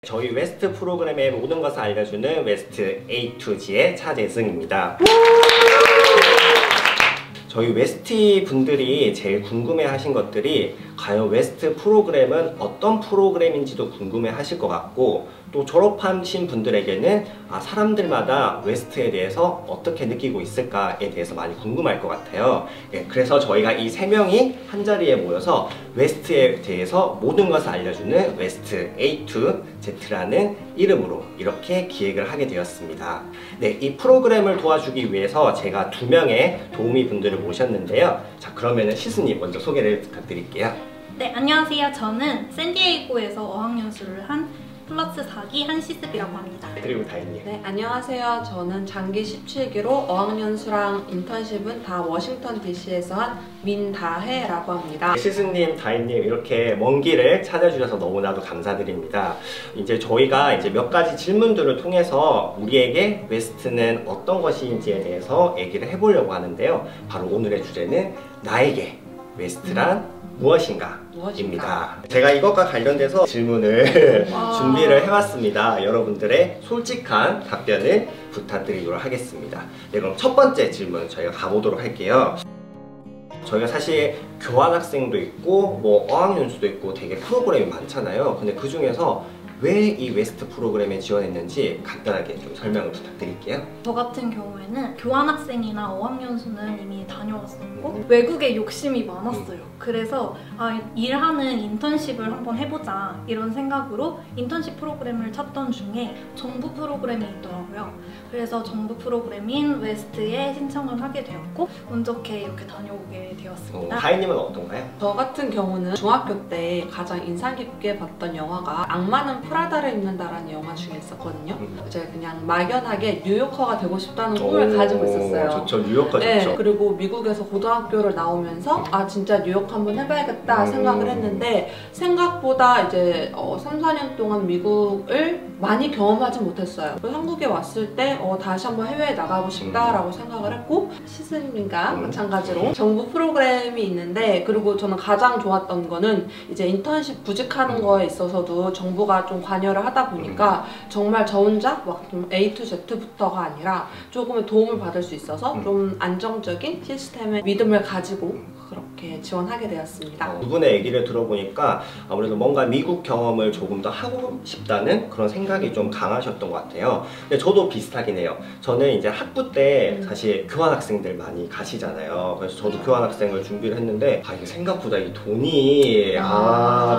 저희 웨스트 프로그램의 모든 것을 알려주는 웨스트 A to G의 차재승입니다. 저희 웨스티 분들이 제일 궁금해 하신 것들이 과연 웨스트 프로그램은 어떤 프로그램인지도 궁금해 하실 것 같고, 또 졸업하신 분들에게는 사람들마다 웨스트에 대해서 어떻게 느끼고 있을까에 대해서 많이 궁금할 것 같아요. 그래서 저희가 이 세 명이 한자리에 모여서 웨스트에 대해서 모든 것을 알려주는 웨스트 A to Z라는 이름으로 이렇게 기획을 하게 되었습니다. 네, 이 프로그램을 도와주기 위해서 제가 2명의 도우미 분들을 모셨는데요. 자, 그러면은 시스님 먼저 소개를 부탁드릴게요. 네, 안녕하세요. 저는 샌디에이고에서 어학연수를 한 플러스 4기 한시습이라고 합니다. 그리고 다인님. 네, 안녕하세요. 저는 장기 17기로 어학연수랑 인턴십은 다 워싱턴 DC에서 한 민다혜라고 합니다. 시스님, 다인님 이렇게 먼 길을 찾아주셔서 너무나도 감사드립니다. 이제 저희가 몇 가지 질문들을 통해서 우리에게 웨스트는 어떤 것인지에 대해서 얘기를 해보려고 하는데요. 바로 오늘의 주제는 나에게 웨스트란 무엇인가? 입니다. 제가 이것과 관련돼서 질문을 준비를 해봤습니다. 여러분들의 솔직한 답변을 부탁드리도록 하겠습니다. 네, 그럼 첫 번째 질문 저희가 가보도록 할게요. 저희가 사실 교환학생도 있고 어학연수도 있고 되게 프로그램이 많잖아요. 근데 그 중에서 왜 이 웨스트 프로그램에 지원했는지 간단하게 좀 설명을 부탁드릴게요. 저 같은 경우에는 교환학생이나 어학연수는 이미 다녀왔었고 외국에 욕심이 많았어요. 그래서 일하는 인턴십을 한번 해보자 이런 생각으로 인턴십 프로그램을 찾던 중에 정부 프로그램이 있더라고요. 그래서 정부 프로그램인 웨스트에 신청을 하게 되었고 운 좋게 이렇게 다녀오게 되었습니다. 다인님은 어떤가요? 저 같은 경우는 중학교 때 가장 인상 깊게 봤던 영화가 악마는 프라다를 입는다라는 영화 중에 있었거든요. 제가 그냥 막연하게 뉴요커가 되고 싶다는 꿈을 가지고 있었어요. 좋죠. 뉴요커 네, 좋죠. 그리고 미국에서 고등학교를 나오면서 진짜 뉴욕 한번 해봐야겠다 생각을 했는데 생각보다 이제 3, 4년 동안 미국을 많이 경험하지 못했어요. 한국에 왔을 때 다시 한번 해외에 나가고 싶다라고 생각을 했고, 시스님과 마찬가지로 정부 프로그램이 있는데, 그리고 저는 가장 좋았던 거는 이제 인턴십 구직하는 거에 있어서도 정부가 좀 관여를 하다 보니까 정말 저 혼자 막 좀 A to Z부터가 아니라 조금의 도움을 받을 수 있어서 좀 안정적인 시스템에 믿음을 가지고 그렇게 지원하게 되었습니다. 두 분의 얘기를 들어보니까 아무래도 뭔가 미국 경험을 조금 더 하고 싶다는 그런 생각이 좀 강하셨던 것 같아요. 근데 저도 비슷하긴 해요. 저는 이제 학부 때 사실 교환학생들 많이 가시잖아요. 그래서 저도 교환학생을 준비를 했는데 이게 생각보다 이 돈이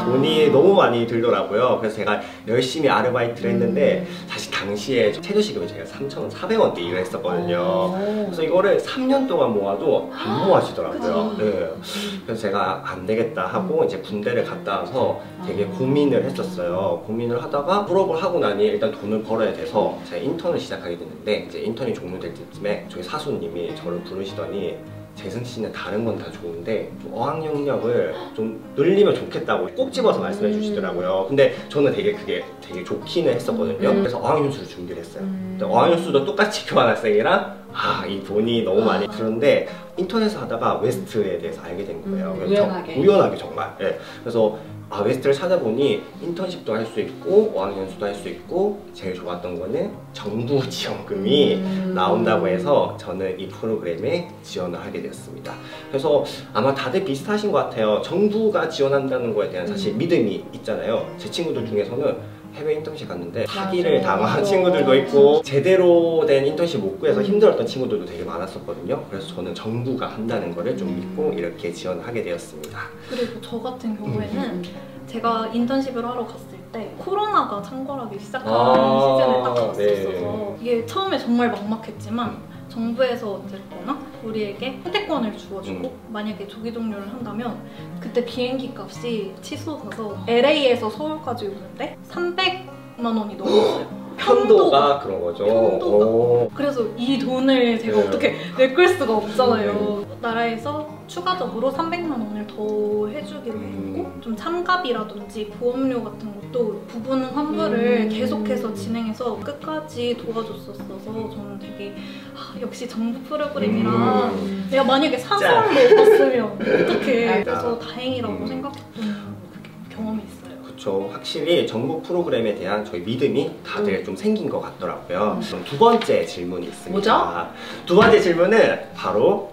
돈이 너무 많이 들더라고요. 그래서 제가 열심히 아르바이트를 했는데 사실 당시에 최저시급이 제가 3,400원대 일을 했었거든요. 그래서 이거를 3년 동안 모아도 안 모아지더라고요. 네. 그래서 제가 안 되겠다 하고 이제 군대를 갔다 와서 되게 고민을 했었어요. 고민을 하다가 졸업을 하고 나니 일단 돈을 벌어야 돼서 제가 인턴을 시작하게 됐는데, 이제 인턴이 종료될 때쯤에 저희 사수님이 저를 부르시더니 재승 씨는 다른 건 다 좋은데 좀 어학 영역을 좀 늘리면 좋겠다고 꼭 집어서 말씀해 주시더라고요. 근데 저는 그게 되게 좋기는 했었거든요. 그래서 어학연수를 준비를 했어요. 근데 어학연수도 똑같이 교환학생이랑 이 돈이 너무 많이 드는데 인터넷에서 하다가 웨스트에 대해서 알게 된 거예요. 우연하게 정말. 네. 그래서 웨스트를 찾아보니 인턴십도 할 수 있고 어학연수도 할 수 있고, 제일 좋았던 거는 정부 지원금이 나온다고 해서 저는 이 프로그램에 지원을 하게 되었습니다. 그래서 아마 다들 비슷하신 것 같아요. 정부가 지원한다는 거에 대한 사실 믿음이 있잖아요. 제 친구들 중에서는 해외 인턴십 갔는데 사기를 당한 친구들도 있고 제대로 된 인턴십 못 구해서 힘들었던 친구들도 되게 많았었거든요. 그래서 저는 정부가 한다는 거를 좀 믿고 이렇게 지원을 하게 되었습니다. 그리고 저 같은 경우에는 제가 인턴십을 하러 갔을 때 코로나가 창궐하기 시작하는 시즌에 딱 갔었어서 이게 처음에 정말 막막했지만 정부에서 어쨌거나 우리에게 선택권을 주어주고 만약에 조기 종료를 한다면 그때 비행기 값이 치솟아서 LA에서 서울까지 오는데 300만 원이 넘었어요. 편도가 그런 거죠. 편도가. 그래서 이 돈을 제가 어떻게 메꿀 수가 없잖아요. 나라에서 추가적으로 300만 원을 더 해주기로 했고, 좀 참가비라든지 보험료 같은 것도 부분 환불을 계속해서 진행해서 끝까지 도와줬었어서 저는 되게 역시 정부 프로그램이라 내가 만약에 사서를 없었으면 어떡해. 그래서 다행이라고 생각했던 경험이 있어요. 그쵸. 확실히 정부 프로그램에 대한 저희 믿음이 다들 좀 생긴 것 같더라고요. 그럼 두 번째 질문이 있습니다. 뭐죠? 두 번째 질문은 바로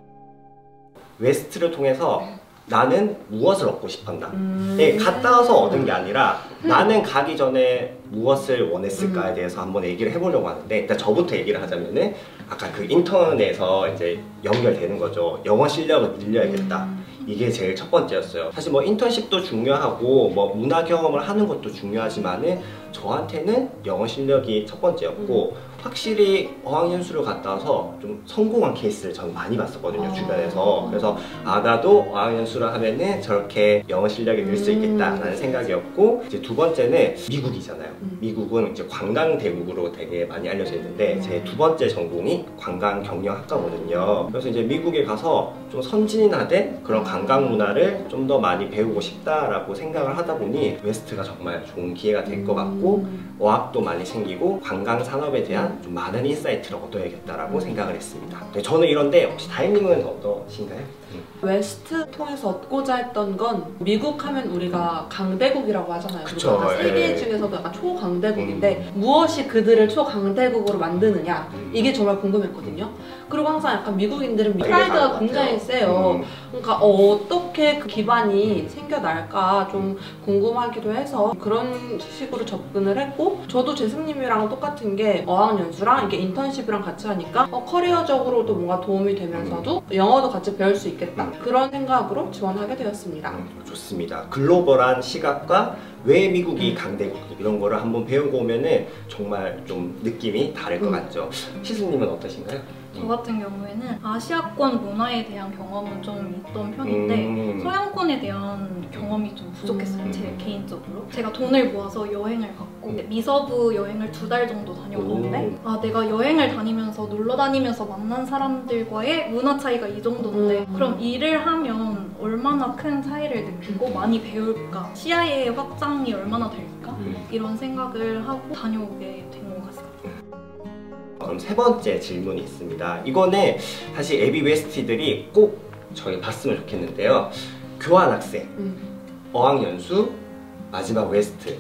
웨스트를 통해서 나는 무엇을 얻고 싶었나? 네, 갔다 와서 얻은 게 아니라 나는 가기 전에 무엇을 원했을까에 대해서 한번 얘기를 해보려고 하는데, 일단 저부터 얘기를 하자면은 아까 그 인턴에서 이제 연결되는 거죠. 영어 실력을 늘려야겠다. 이게 제일 첫 번째였어요. 사실 뭐 인턴십도 중요하고 뭐 문화 경험을 하는 것도 중요하지만은 저한테는 영어 실력이 첫 번째였고, 확실히 어학연수를 갔다 와서 좀 성공한 케이스를 저는 많이 봤었거든요, 주변에서. 그래서 나도 어학연수를 하면은 저렇게 영어 실력이 늘 수 있겠다라는 생각이었고, 이제 두 번째는 미국이잖아요. 미국은 이제 관광대국으로 되게 많이 알려져 있는데 제 두 번째 전공이 관광경영학과거든요. 그래서 이제 미국에 가서 좀 선진화된 그런 관광 문화를 좀 더 많이 배우고 싶다라고 생각을 하다 보니 웨스트가 정말 좋은 기회가 될 것 같고, 어학도 많이 생기고 관광 산업에 대한 좀 많은 인사이트를 얻어야겠다라고 생각을 했습니다. 네, 저는 이런데 혹시 다혜님은 어떠신가요? 웨스트 통해서 얻고자 했던 건, 미국 하면 우리가 강대국이라고 하잖아요. 그쵸, 그리고 세계 예. 중에서도 약간 초강대국인데 무엇이 그들을 초강대국으로 만드느냐, 이게 정말 궁금했거든요. 그리고 항상 약간 미국인들은 프라이드가 굉장히 세요. 그러니까 어떻게 그 기반이 생겨날까 좀 궁금하기도 해서 그런 식으로 접근을 했고, 저도 재승님이랑 똑같은 게 어학연수랑 이게 인턴십이랑 같이 하니까 커리어적으로도 뭔가 도움이 되면서도 영어도 같이 배울 수 있겠다, 그런 생각으로 지원하게 되었습니다. 좋습니다. 글로벌한 시각과 왜 미국이 강대국 이런 거를 한번 배우고 오면은 정말 좀 느낌이 다를 것 같죠. 시스님은 어떠신가요? 저 같은 경우에는 아시아권 문화에 대한 경험은 좀 있던 편인데 서양권에 대한 경험이 좀 부족했어요. 제 개인적으로. 제가 돈을 모아서 여행을 갔고 미서부 여행을 2달 정도 다녀왔는데 내가 여행을 다니면서 놀러 다니면서 만난 사람들과의 문화 차이가 이 정도인데 그럼 일을 하면 얼마나 큰 차이를 느끼고 많이 배울까? 시야의 확장이 얼마나 될까? 이런 생각을 하고 다녀오게 된 것 같습니다. 그럼 세 번째 질문이 있습니다. 이거는 사실 에비 웨스티들이 꼭 저희 봤으면 좋겠는데요. 교환학생, 어학연수, 마지막 웨스트.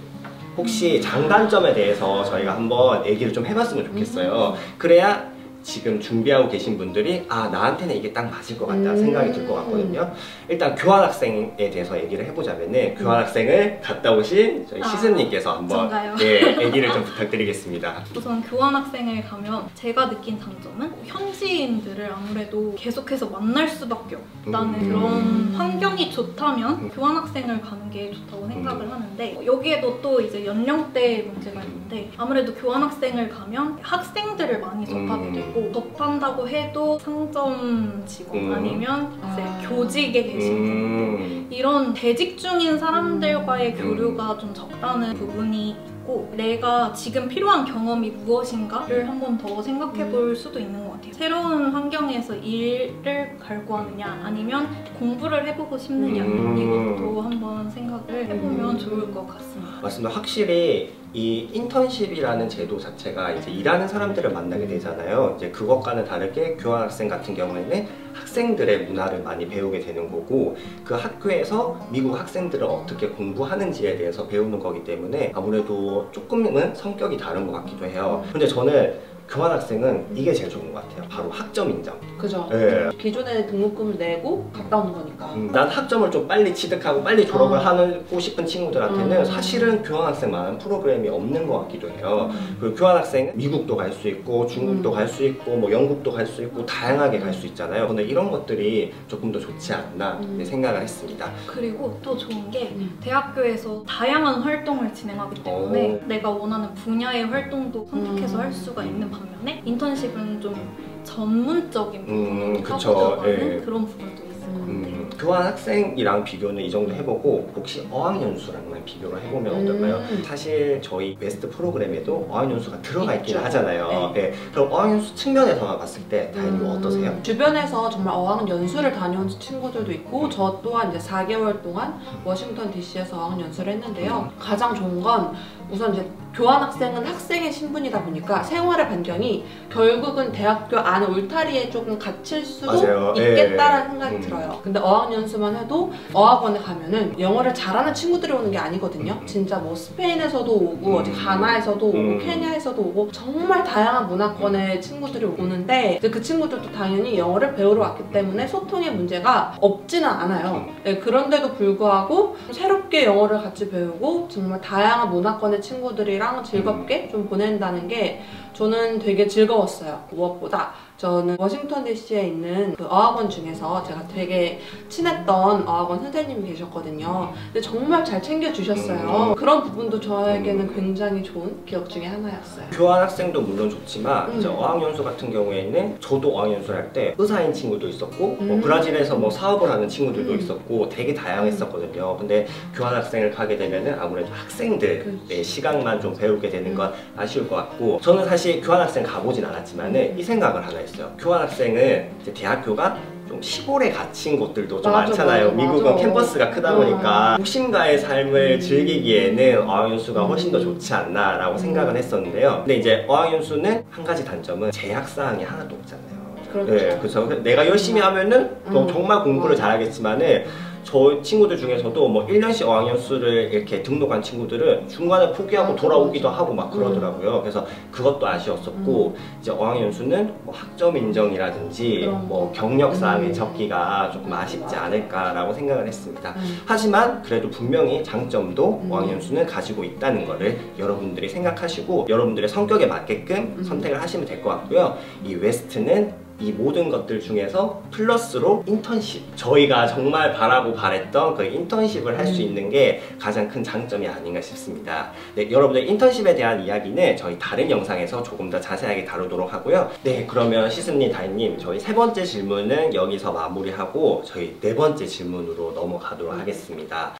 혹시 장단점에 대해서 저희가 한번 얘기를 좀 해봤으면 좋겠어요. 그래야 지금 준비하고 계신 분들이 나한테는 이게 딱 맞을 것 같다 생각이 들 것 같거든요. 일단 교환학생에 대해서 얘기를 해보자면은 교환학생을 갔다 오신 저희 시스님께서 한번 얘기를 좀 부탁드리겠습니다. 우선 교환학생을 가면 제가 느낀 장점은 현지인들을 아무래도 계속해서 만날 수밖에 없다는 그런 환경이 좋다면 교환학생을 가는 게 좋다고 생각을 하는데, 여기에도 또 이제 연령대 문제가 있는데 아무래도 교환학생을 가면 학생들을 많이 접하게 되고 접한다고 해도 상점 직원 아니면 이제 교직에 계신 분들, 이런 재직 중인 사람들과의 교류가 좀 적다는 부분이 있고, 내가 지금 필요한 경험이 무엇인가를 한 번 더 생각해 볼 수도 있는 것 같아요. 새로운 환경에서 일을 갈구하느냐 아니면 공부를 해보고 싶느냐, 이것도 한번 생각을 해보면 좋을 것 같습니다. 맞습니다. 확실히 이 인턴십이라는 제도 자체가 이제 일하는 사람들을 만나게 되잖아요. 이제 그것과는 다르게 교환학생 같은 경우에는 학생들의 문화를 많이 배우게 되는 거고, 그 학교에서 미국 학생들을 어떻게 공부하는지에 대해서 배우는 거기 때문에 아무래도 조금은 성격이 다른 것 같기도 해요. 근데 저는 교환학생은 이게 제일 좋은 것 같아요. 바로 학점 인정. 그죠. 네. 기존에 등록금을 내고 갔다 오는 거니까. 난 학점을 좀 빨리 취득하고 빨리 졸업을 하고 싶은 친구들한테는 사실은 교환학생만한 프로그램이 없는 것 같기도 해요. 그리고 교환학생은 미국도 갈 수 있고 중국도 갈 수 있고 뭐 영국도 갈 수 있고 다양하게 갈 수 있잖아요. 근데 이런 것들이 조금 더 좋지 않나 생각을 했습니다. 그리고 또 좋은 게 대학교에서 다양한 활동을 진행하기 때문에 내가 원하는 분야의 활동도 선택해서 할 수가 있는 반면에 인턴십은 좀 전문적인 부분을 하고 들어가는 그런 부분도 있을 것 같아요. 교환학생이랑 비교는 이 정도 해보고, 혹시 어학연수랑만 비교를 해보면 어떨까요? 사실 저희 웨스트 프로그램에도 어학연수가 들어가 있긴 하잖아요. 그럼 어학연수 측면에서 봤을 때 다혜님 어떠세요? 주변에서 정말 어학연수를 다녀온 친구들도 있고, 저 또한 이제 4개월 동안 워싱턴 DC에서 어학연수를 했는데요. 가장 좋은 건 우선 이제 교환학생은 학생의 신분이다 보니까 생활의 반경이 결국은 대학교 안에 울타리에 조금 갇힐 수도 맞아요. 있겠다라는 생각이 들어요. 근데 어학연수만 해도 어학원에 가면은 영어를 잘하는 친구들이 오는 게 아니거든요. 진짜 뭐 스페인에서도 오고 어디 가나에서도 오고 케냐에서도 오고 정말 다양한 문화권의 친구들이 오는데 그 친구들도 당연히 영어를 배우러 왔기 때문에 소통의 문제가 없지는 않아요. 네, 그런데도 불구하고 새롭게 영어를 같이 배우고 정말 다양한 문화권의 친구들이랑 즐겁게 좀 보낸다는 게 저는 되게 즐거웠어요. 무엇보다 저는 워싱턴 DC에 있는 그 어학원 중에서 제가 되게 친했던 어학원 선생님이 계셨거든요. 근데 정말 잘 챙겨주셨어요. 그런 부분도 저에게는 굉장히 좋은 기억 중에 하나였어요. 교환학생도 물론 좋지만 이제 어학연수 같은 경우에는 저도 어학연수를 할 때 의사인 친구도 있었고 뭐 브라질에서 뭐 사업을 하는 친구들도 있었고 되게 다양했었거든요. 근데 교환학생을 가게 되면은 아무래도 학생들의 시각만 좀 배우게 되는 건 아쉬울 것 같고 저는 사실 교환학생 가보진 않았지만은 이 생각을 하나 했어요. 교환학생은 이제 대학교가 좀 시골에 갇힌 곳들도 좀 많잖아요. 미국은 캠퍼스가 크다 보니까 도심가의 삶을 즐기기에는 어학연수가 훨씬 더 좋지 않나라고 생각을 했었는데요. 근데 이제 어학연수는 한 가지 단점은 제약사항이 하나도 없잖아요. 그렇죠. 네, 그래서 내가 열심히 하면은 정말 공부를 잘하겠지만은 저 친구들 중에서도 뭐 1년씩 어학연수를 이렇게 등록한 친구들은 중간에 포기하고 돌아오기도 하고 막 그러더라고요. 그래서 그것도 아쉬웠었고 이제 어학연수는 뭐 학점 인정이라든지 뭐 경력사항에 적기가 조금 아쉽지 않을까라고 생각을 했습니다. 하지만 그래도 분명히 장점도 어학연수는 가지고 있다는 거를 여러분들이 생각하시고 여러분들의 성격에 맞게끔 선택을 하시면 될 것 같고요. 이 웨스트는 이 모든 것들 중에서 플러스로 인턴십, 저희가 정말 바라고 바랬던 그 인턴십을 할 수 있는 게 가장 큰 장점이 아닌가 싶습니다. 네, 여러분들 인턴십에 대한 이야기는 저희 다른 영상에서 조금 더 자세하게 다루도록 하고요. 네, 그러면 시스님, 다희님, 저희 세 번째 질문은 여기서 마무리하고 저희 네 번째 질문으로 넘어가도록 하겠습니다.